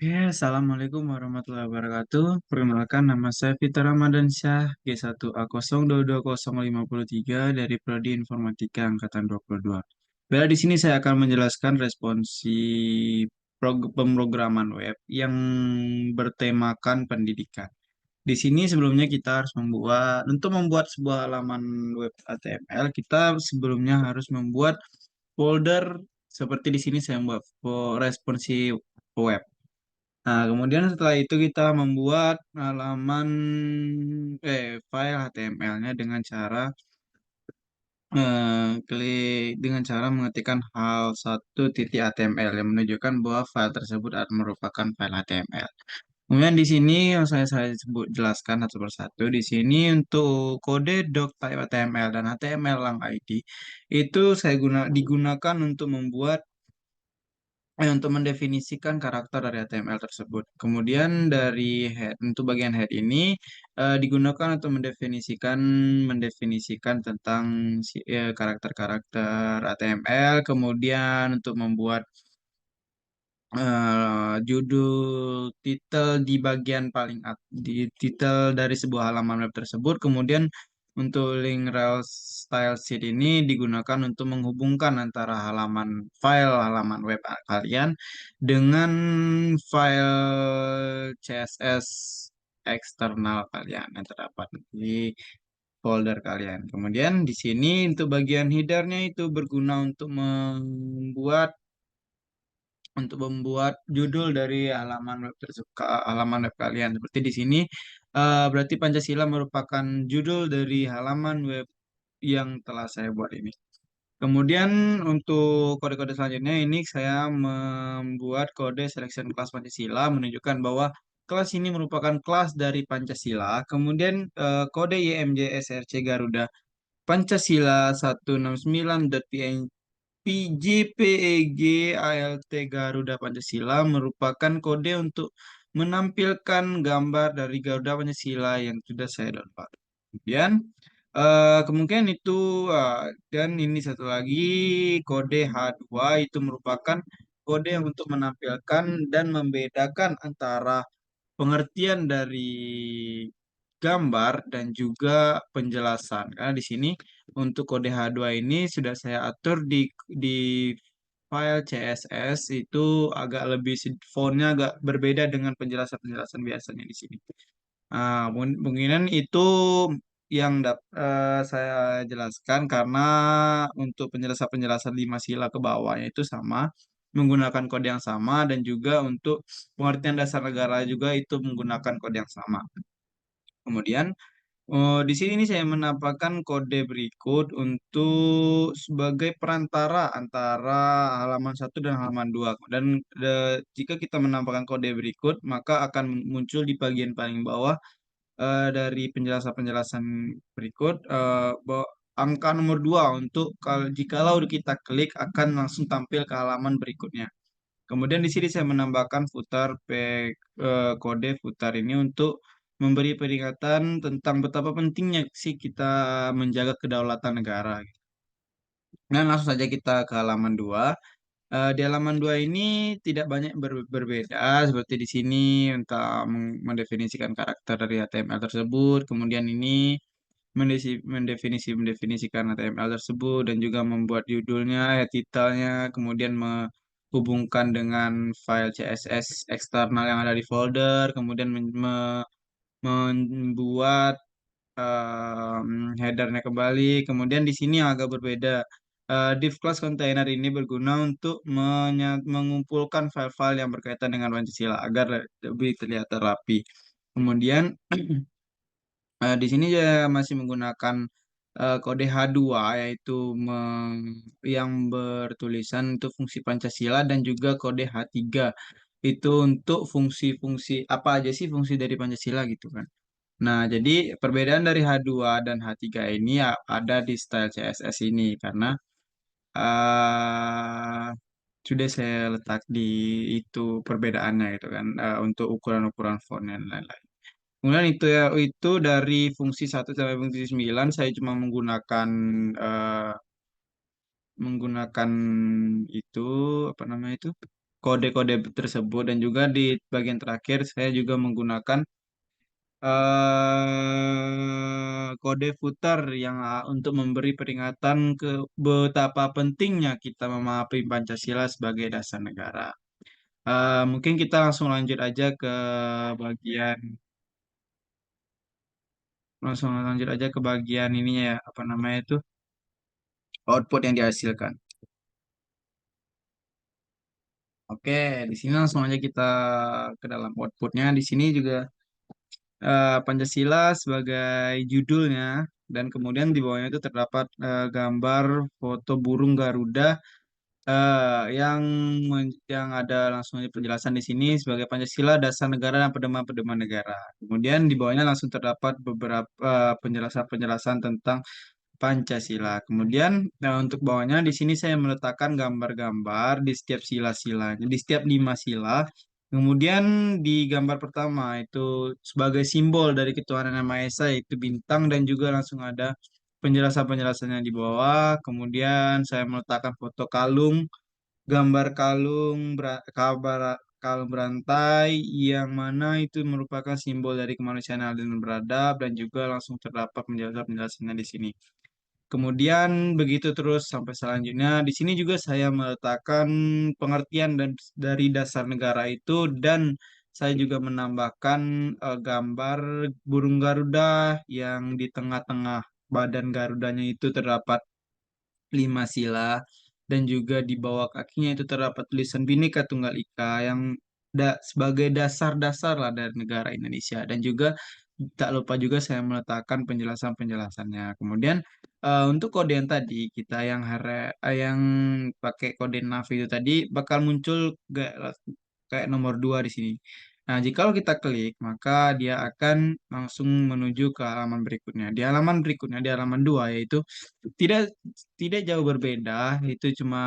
Assalamualaikum warahmatullahi wabarakatuh. Perkenalkan, nama saya Fitra Ramadan Syah, G1A022053 dari Prodi Informatika Angkatan 22. Baik, di sini saya akan menjelaskan responsi pemrograman web yang bertemakan pendidikan. Di sini sebelumnya kita harus untuk membuat sebuah halaman web HTML, kita sebelumnya harus membuat folder seperti di sini saya membuat responsi web. Nah, kemudian setelah itu kita membuat file HTML-nya dengan cara klik dengan cara mengetikkan hal satu titik HTML yang menunjukkan bahwa file tersebut merupakan file HTML. Kemudian di sini yang saya sebut jelaskan satu persatu. Di sini untuk kode doc type HTML dan HTML lang ID itu digunakan untuk untuk mendefinisikan karakter dari HTML tersebut. Kemudian dari head, untuk bagian head ini digunakan untuk mendefinisikan tentang karakter-karakter HTML. Kemudian untuk membuat judul titel di bagian di titel dari sebuah halaman web tersebut. Kemudian untuk link rel style sheet ini digunakan untuk menghubungkan antara file halaman web kalian dengan file CSS eksternal kalian yang terdapat di folder kalian. Kemudian di sini untuk bagian headernya itu berguna untuk membuat judul dari halaman web kalian. Seperti di sini, berarti Pancasila merupakan judul dari halaman web yang telah saya buat ini. Kemudian untuk kode-kode selanjutnya ini saya membuat kode selection kelas Pancasila menunjukkan bahwa kelas ini merupakan kelas dari Pancasila. Kemudian kode YMJ SRC Garuda Pancasila 169.png PJPEG ALT Garuda Pancasila merupakan kode untuk menampilkan gambar dari Garuda Pancasila yang sudah saya download. Kemudian kemungkinan itu dan ini satu lagi kode H2 itu merupakan kode yang untuk menampilkan dan membedakan antara pengertian dari gambar dan juga penjelasan. Karena di sini untuk kode H2 ini sudah saya atur di file CSS itu fontnya agak berbeda dengan penjelasan-penjelasan biasanya di sini. Kemungkinan itu yang saya jelaskan karena untuk penjelasan-penjelasan 5 sila ke bawahnya itu sama, menggunakan kode yang sama dan juga untuk pengertian dasar negara juga itu menggunakan kode yang sama. Kemudian di sini nih saya menambahkan kode berikut untuk sebagai perantara antara halaman satu dan halaman 2. Dan jika kita menambahkan kode berikut, maka akan muncul di bagian paling bawah dari penjelasan-penjelasan berikut bahwa angka nomor 2 untuk jikalau kita klik akan langsung tampil ke halaman berikutnya. Kemudian di sini saya menambahkan kode footer ini untuk memberi peringatan tentang betapa pentingnya sih kita menjaga kedaulatan negara. Nah, langsung saja kita ke halaman 2. Di halaman 2 ini tidak banyak berbeda seperti di sini untuk mendefinisikan karakter dari HTML tersebut. Kemudian ini mendefinisikan HTML tersebut dan juga membuat judulnya, titelnya, kemudian menghubungkan dengan file CSS eksternal yang ada di folder, kemudian membuat headernya kembali. Kemudian di sini yang agak berbeda. Div class container ini berguna untuk mengumpulkan file-file yang berkaitan dengan Pancasila agar lebih terlihat rapi. Kemudian di sini saya masih menggunakan kode H2 yaitu yang bertulisan untuk fungsi Pancasila dan juga kode H3 itu untuk fungsi-fungsi apa aja sih fungsi dari Pancasila gitu kan. Nah, jadi perbedaan dari H2 dan H3 ini ya ada di style CSS ini karena eh sudah saya letak di itu perbedaannya gitu kan untuk ukuran-ukuran font dan lain-lain. Kemudian itu dari fungsi 1 sampai fungsi 9 saya cuma menggunakan itu apa namanya itu kode-kode tersebut dan juga di bagian terakhir saya juga menggunakan kode footer yang untuk memberi peringatan ke betapa pentingnya kita memahami Pancasila sebagai dasar negara. Mungkin kita bagian langsung lanjut aja ke bagian ininya ya, apa namanya itu, output yang dihasilkan. Oke, di sini langsung aja kita ke dalam outputnya. Di sini juga Pancasila sebagai judulnya dan kemudian di bawahnya itu terdapat gambar foto burung Garuda yang ada langsung aja penjelasan di sini sebagai Pancasila dasar negara dan pedoman-pedoman negara. Kemudian di bawahnya langsung terdapat beberapa penjelasan-penjelasan tentang Pancasila. Kemudian untuk bawahnya di sini saya meletakkan gambar-gambar di setiap sila-silanya, di setiap 5 sila. Kemudian di gambar pertama itu sebagai simbol dari ketuhanan Yang Maha Esa yaitu bintang dan juga langsung ada penjelasan-penjelasannya di bawah. Kemudian saya meletakkan foto kalung, gambar kalung berantai yang mana itu merupakan simbol dari kemanusiaan yang adil dan beradab dan juga langsung terdapat penjelasan-penjelasannya di sini. Kemudian begitu terus sampai selanjutnya. Di sini juga saya meletakkan pengertian dari dasar negara itu dan saya juga menambahkan gambar burung Garuda yang di tengah-tengah badan Garudanya itu terdapat 5 sila dan juga di bawah kakinya itu terdapat tulisan Bhinneka Tunggal Ika yang sebagai dasar-dasar lah dari negara Indonesia dan juga tak lupa juga saya meletakkan penjelasan-penjelasannya. Kemudian untuk kode yang tadi kita yang pakai kode NAV itu tadi bakal muncul kayak nomor 2 di sini. Nah, jika kita klik, maka dia akan langsung menuju ke halaman berikutnya. Di halaman berikutnya, di halaman 2, yaitu tidak tidak jauh berbeda, itu cuma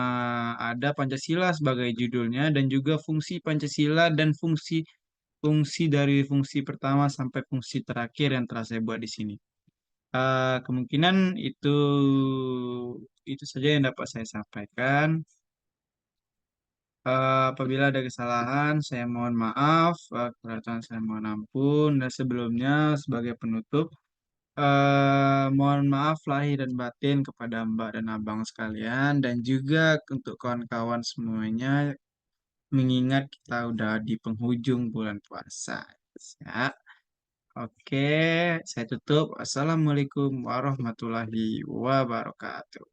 ada Pancasila sebagai judulnya dan juga fungsi Pancasila dan fungsi dari fungsi pertama sampai fungsi terakhir yang telah saya buat di sini. Kemungkinan itu saja yang dapat saya sampaikan. Apabila ada kesalahan, saya mohon maaf. Kelihatan saya mohon ampun. Dan sebelumnya, sebagai penutup, mohon maaf lahir dan batin kepada Mbak dan Abang sekalian, dan juga untuk kawan-kawan semuanya, mengingat kita udah di penghujung bulan puasa. Ya, oke, saya tutup. Assalamualaikum warahmatullahi wabarakatuh.